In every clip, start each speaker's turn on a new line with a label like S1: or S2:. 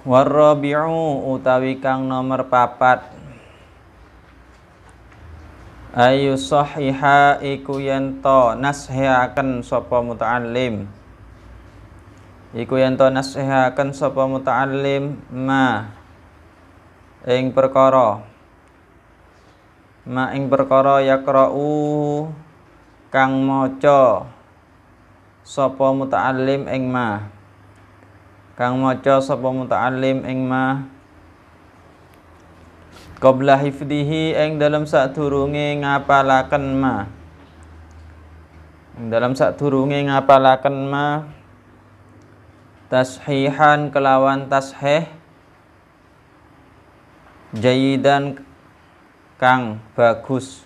S1: Warabi'u utawi kang nomor papat ayu sahiha iku yento nashihaken sapa muta'allim iku yento nashihaken sapa muta'allim ing perkara yaqra'u kang maca sapa muta'allim ing kang maca sapa muta'allim ing qabla hifdihi ing dalam sadurunge ngapalaken tashihan kelawan tashih jayidan kang bagus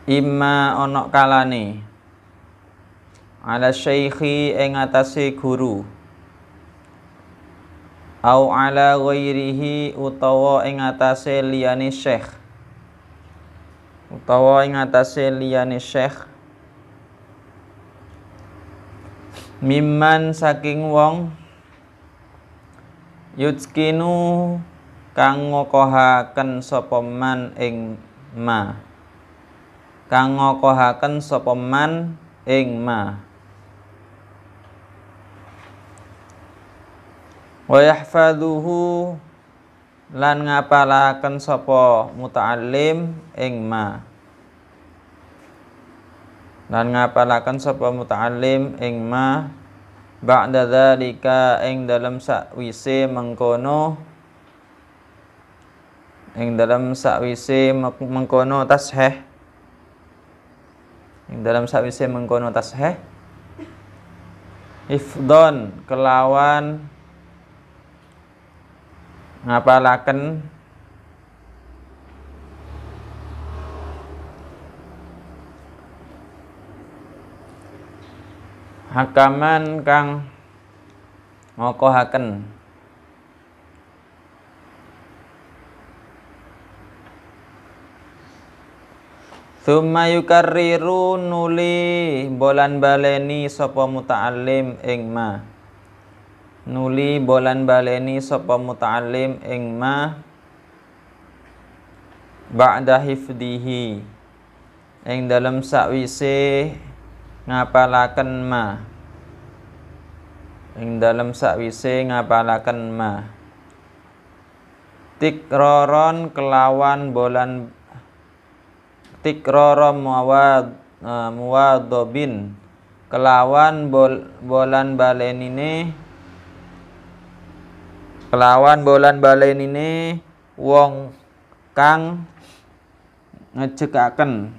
S1: imma ana kalane ala syaikhi ing atase guru au ala ghairihi utawa ing atase liyane syekh mimman saking wong yutskinu kang ngokohaken sapa man ing wa yahfazuhu lan ngapalaken sapa muta'allim ing ba'da dzalika ing dalam sakwise mengkono tashih ifdon kelawan ngapalaken hakaman kang ngokohaken tsumma yukarriru nuli bolan baleni sapa muta'allim ing ba'da hifdihi ing dalam sakwise ngapalaken tikroron kelawan muwadobin kelawan bolan balenine wong kang ngejekaken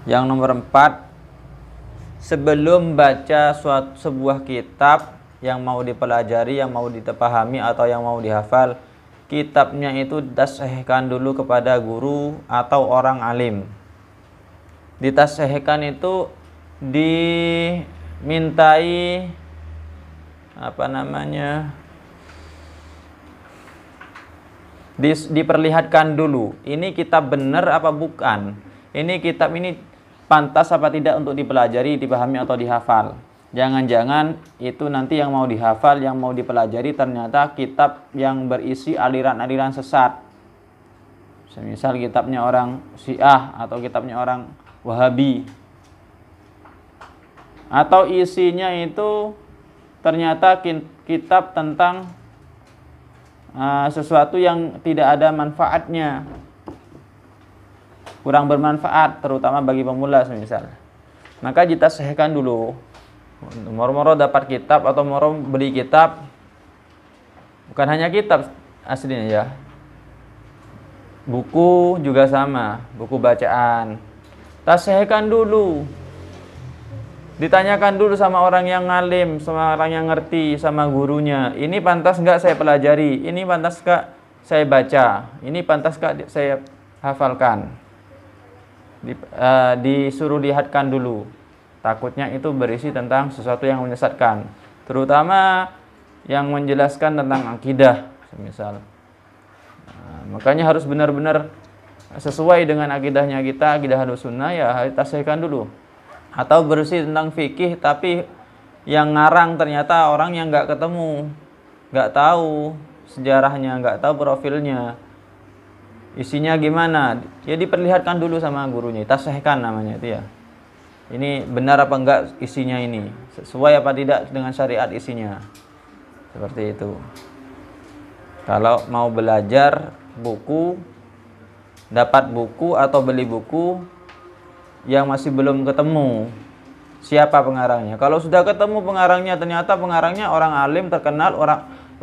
S1: Yang nomor 4, sebelum baca sebuah kitab yang mau dipelajari, yang mau dipahami atau yang mau dihafal, kitabnya itu ditashihkan dulu kepada guru atau orang alim. Ditashihkan itu dimintai diperlihatkan dulu, ini kitab benar apa bukan, ini kitab ini pantas apa tidak untuk dipelajari, dipahami atau dihafal. Jangan-jangan itu nanti yang mau dihafal, yang mau dipelajari ternyata kitab yang berisi aliran-aliran sesat. Semisal kitabnya orang Syiah atau kitabnya orang Wahabi, atau isinya itu ternyata kitab tentang sesuatu yang tidak ada manfaatnya, kurang bermanfaat, terutama bagi pemula semisal. Maka ditashihkan dulu. Moro-moro dapat kitab atau moro beli kitab, bukan hanya kitab aslinya ya, buku juga sama, buku bacaan. Tashihkan dulu, ditanyakan dulu sama orang yang ngalim, sama orang yang ngerti, sama gurunya. Ini pantas nggak saya pelajari? Ini pantas nggak saya baca? Ini pantas nggak saya hafalkan? Disuruh lihatkan dulu. Takutnya itu berisi tentang sesuatu yang menyesatkan, terutama yang menjelaskan tentang akidah, semisal. Makanya harus benar-benar sesuai dengan akidahnya kita, akidah Ahlussunnah, ya tasihkan dulu. Atau bersih tentang fikih tapi yang ngarang ternyata orang yang nggak ketemu, nggak tahu sejarahnya, nggak tahu profilnya, isinya gimana, ya diperlihatkan dulu sama gurunya, tasihkan namanya itu ya. Ini benar apa enggak isinya, ini sesuai apa tidak dengan syariat isinya, seperti itu. Kalau mau belajar buku, dapat buku atau beli buku yang masih belum ketemu siapa pengarangnya. Kalau sudah ketemu pengarangnya, ternyata pengarangnya orang alim terkenal,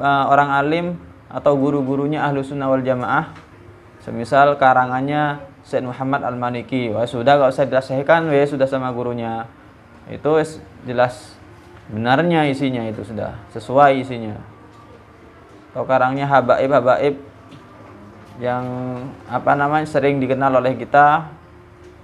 S1: orang alim atau guru-gurunya Ahlussunnah wal Jamaah, semisal karangannya Syekh Muhammad Al-Maliki, wah sudah, gak usah ditasihkan, sudah sama gurunya, itu jelas benarnya isinya, itu sudah sesuai isinya. Atau karangnya habaib yang sering dikenal oleh kita,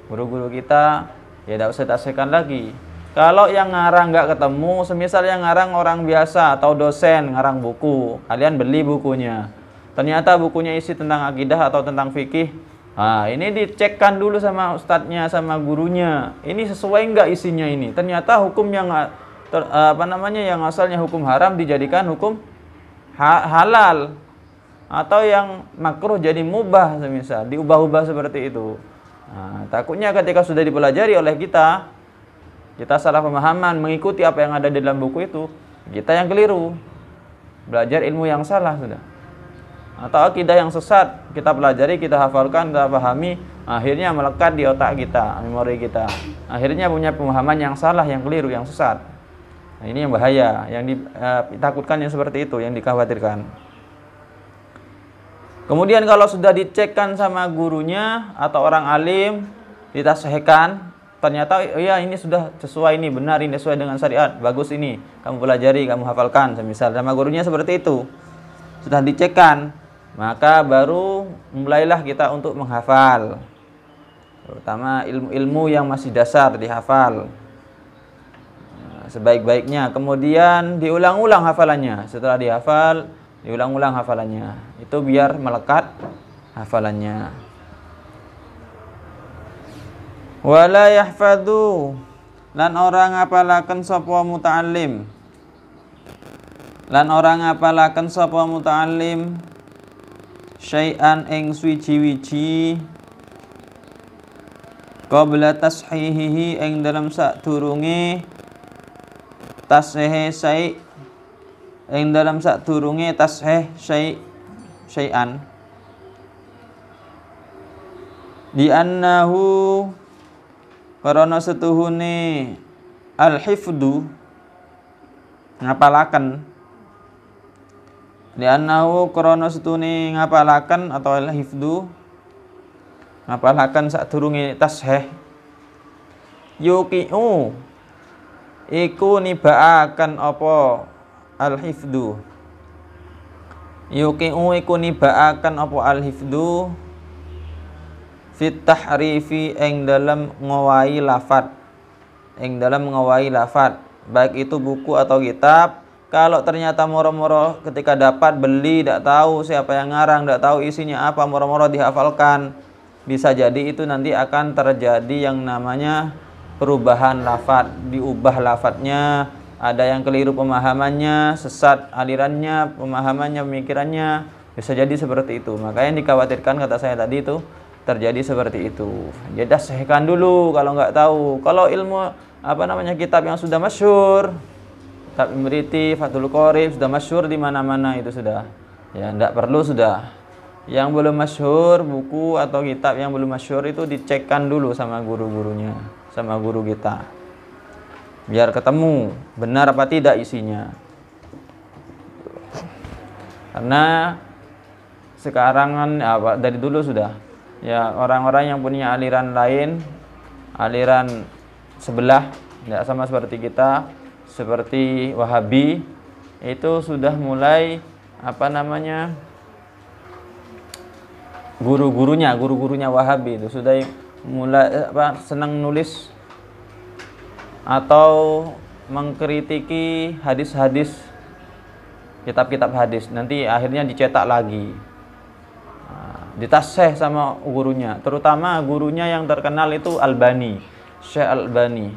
S1: guru-guru kita, ya tidak usah tasihkan lagi. Kalau yang ngarang nggak ketemu, semisal yang ngarang orang biasa atau dosen ngarang buku, kalian beli bukunya, ternyata bukunya isi tentang akidah atau tentang fikih, nah ini dicekkan dulu sama ustadznya, sama gurunya, ini sesuai nggak isinya, ini ternyata hukum yang yang asalnya hukum haram dijadikan hukum halal, atau yang makruh jadi mubah, semisal diubah-ubah seperti itu. Nah, takutnya ketika sudah dipelajari oleh kita salah pemahaman, mengikuti apa yang ada di dalam buku itu, kita yang keliru, belajar ilmu yang salah sudah, atau akidah yang sesat kita pelajari, kita hafalkan, kita pahami, akhirnya melekat di otak kita, memori kita, akhirnya punya pemahaman yang salah, yang keliru, yang sesat. Nah, ini yang bahaya, yang ditakutkan, yang seperti itu, yang dikhawatirkan. Kemudian kalau sudah dicekkan sama gurunya atau orang alim, ditasihkan, ternyata iya ini sudah sesuai, ini benar, ini sesuai dengan syariat, bagus, ini kamu pelajari, kamu hafalkan, semisal sama gurunya seperti itu, sudah dicekkan, maka baru mulailah kita untuk menghafal, terutama ilmu-ilmu yang masih dasar dihafal sebaik-baiknya. Kemudian diulang-ulang hafalannya, setelah dihafal diulang-ulang hafalannya, itu biar melekat hafalannya. Wala yahfadhu, lan orang ngapalaken sapa muta'allim, lan orang ngapalaken sapa muta'allim syai'an ing swiji-wiji qabla tashihihi ing dalam sadurunge tashehe syai', ing dalam sadurunge tasheh syai'an, di annahu karana setuhune al-hifdu ngapalaken, di annahu karana setuhune ngapalaken atau al-hifdu ngapalaken sadurunge tasheh, yuqi'u iku nibaaken apa al-hifdu, yuqi'u iku nibaaken apa al-hifdu fit tahrifi ing dalam ngowahi lafat, ing dalam ngowahi lafat, baik itu buku atau kitab. Kalau ternyata moro-moro ketika dapat beli, tidak tahu siapa yang ngarang, tidak tahu isinya apa, moro-moro dihafalkan, bisa jadi itu nanti akan terjadi yang namanya perubahan lafat, diubah lafadznya, ada yang keliru pemahamannya, sesat alirannya, pemahamannya, pemikirannya, bisa jadi seperti itu. Makanya dikhawatirkan, kata saya tadi, itu terjadi seperti itu. Jadi tasihkan dulu kalau nggak tahu. Kalau ilmu kitab yang sudah masyhur, kitab Imriti, Fathul Qorib, sudah masyhur di mana-mana, itu sudah, ya nggak perlu sudah. Yang belum masyhur, buku atau kitab yang belum masyhur itu dicekkan dulu sama guru-gurunya, sama guru kita, biar ketemu benar apa tidak isinya. Karena sekarang kan dari dulu sudah, ya orang-orang yang punya aliran lain, aliran sebelah, tidak sama seperti kita, seperti Wahabi, itu sudah mulai guru-gurunya Wahabi itu sudah mulai senang nulis atau mengkritiki hadis-hadis, kitab-kitab hadis, nanti akhirnya dicetak lagi. Nah, ditasih sama gurunya, terutama gurunya yang terkenal itu Albani, Syekh Albani.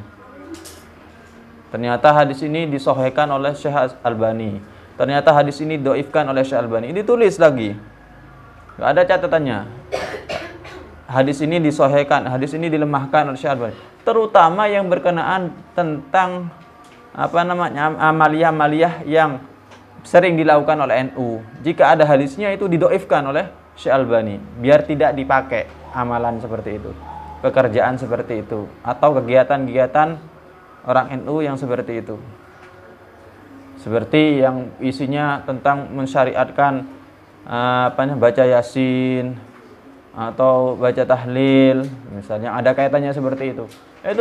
S1: Ternyata hadis ini disahihkan oleh Syekh Albani. Ternyata hadis ini doifkan oleh Syekh Albani. Ini tulis lagi, nggak ada catatannya. Hadis ini disahihkan, hadis ini dilemahkan oleh Syekh Albani. Terutama yang berkenaan tentang amaliyah-amaliyah yang sering dilakukan oleh NU. Jika ada hadisnya itu didoifkan oleh Syekh Albani, biar tidak dipakai amalan seperti itu, pekerjaan seperti itu, atau kegiatan-kegiatan orang NU yang seperti itu. Seperti yang isinya tentang mensyariatkan baca Yasin atau baca tahlil, misalnya ada kaitannya seperti itu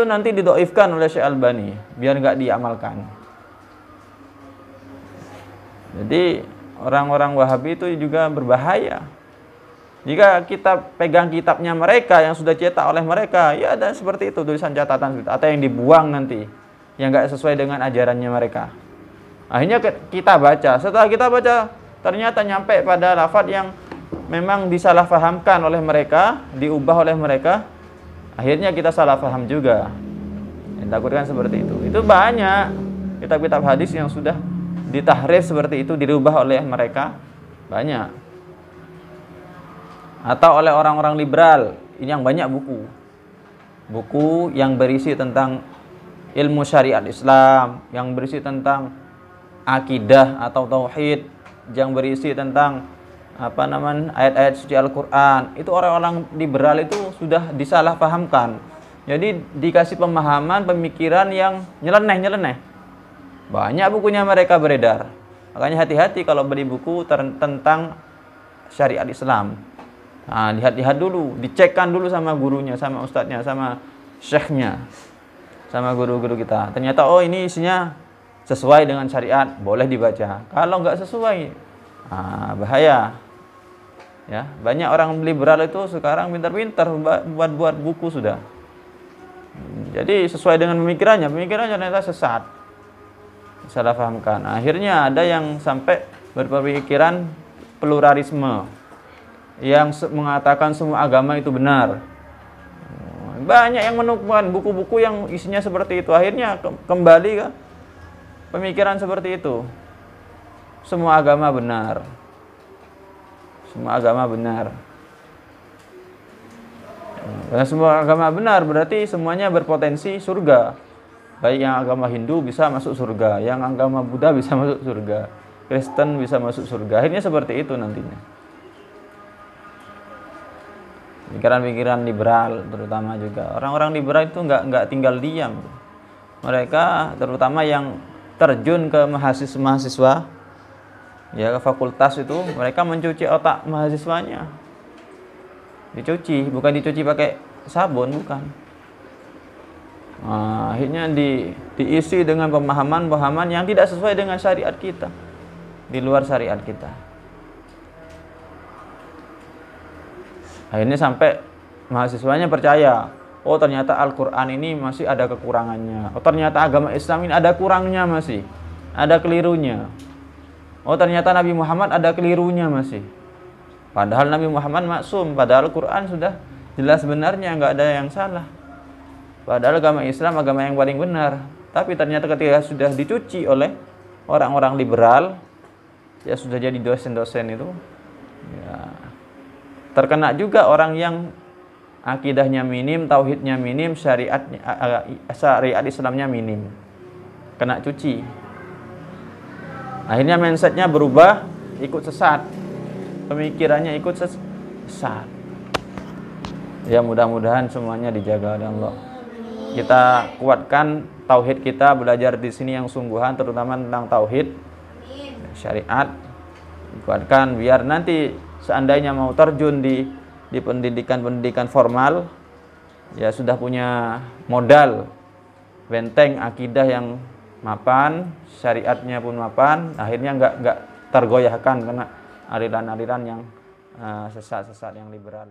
S1: nanti didoifkan oleh Syekh Albani biar nggak diamalkan. Jadi orang-orang Wahabi itu juga berbahaya. Jika kita pegang kitabnya mereka yang sudah cetak oleh mereka, ya ada seperti itu tulisan catatan atau yang dibuang nanti yang nggak sesuai dengan ajarannya mereka. Akhirnya kita baca, setelah kita baca ternyata nyampe pada lafaz yang memang disalahfahamkan oleh mereka, diubah oleh mereka, akhirnya kita salah paham juga. Yang takutkan seperti itu. Itu banyak kitab-kitab hadis yang sudah ditahrif seperti itu, dirubah oleh mereka, banyak. Atau oleh orang-orang liberal, ini yang banyak buku yang berisi tentang ilmu syariat Islam, yang berisi tentang akidah atau tauhid, yang berisi tentang ayat-ayat suci Al-Quran. Itu orang-orang liberal itu sudah disalahpahamkan. Jadi dikasih pemahaman, pemikiran yang nyeleneh. Banyak bukunya mereka beredar. Makanya hati-hati kalau beli buku tentang syariat Islam. Nah, lihat-lihat dulu, dicekkan dulu sama gurunya, sama ustadznya, sama syekhnya, sama guru-guru kita. Ternyata ini isinya sesuai dengan syariat, boleh dibaca. Kalau nggak sesuai, bahaya. Ya, banyak orang liberal itu sekarang pintar-pintar buat buku sudah. Jadi sesuai dengan pemikirannya ternyata sesat, salah pahamkan. Akhirnya ada yang sampai berpikiran pluralisme, yang mengatakan semua agama itu benar. Banyak yang menemukan buku-buku yang isinya seperti itu. Akhirnya kembali ke pemikiran seperti itu. Semua agama benar. Semua agama benar. Karena semua agama benar berarti semuanya berpotensi surga. Baik yang agama Hindu bisa masuk surga, yang agama Buddha bisa masuk surga, Kristen bisa masuk surga. Akhirnya seperti itu nantinya. Pikiran-pikiran liberal terutama juga. Orang-orang liberal itu nggak tinggal diam. Mereka terutama yang terjun ke mahasiswa, ya ke fakultas itu, mereka mencuci otak mahasiswanya. Dicuci, bukan dicuci pakai sabun, bukan. Nah, akhirnya diisi dengan pemahaman-pemahaman yang tidak sesuai dengan syariat kita, di luar syariat kita. Akhirnya sampai mahasiswanya percaya, oh ternyata Al-Quran ini masih ada kekurangannya. Oh ternyata agama Islam ini ada kurangnya masih, ada kelirunya. Oh ternyata Nabi Muhammad ada kelirunya masih. Padahal Nabi Muhammad maksum, padahal Al-Quran sudah jelas benarnya, nggak ada yang salah. Padahal agama Islam agama yang paling benar. Tapi ternyata ketika sudah dicuci oleh orang-orang liberal, ya sudah jadi dosen-dosen itu, ya terkena juga orang yang akidahnya minim, tauhidnya minim, syariat Islamnya minim, kena cuci. Akhirnya mindsetnya berubah, ikut sesat, pemikirannya ikut sesat. Ya mudah-mudahan semuanya dijaga oleh Allah. Kita kuatkan tauhid kita, belajar di sini yang sungguhan, terutama tentang tauhid syariat. Kuatkan biar nanti seandainya mau terjun di pendidikan formal, ya sudah punya modal, benteng akidah yang mapan, syariatnya pun mapan, akhirnya nggak tergoyahkan karena aliran-aliran yang sesat-sesat yang liberal.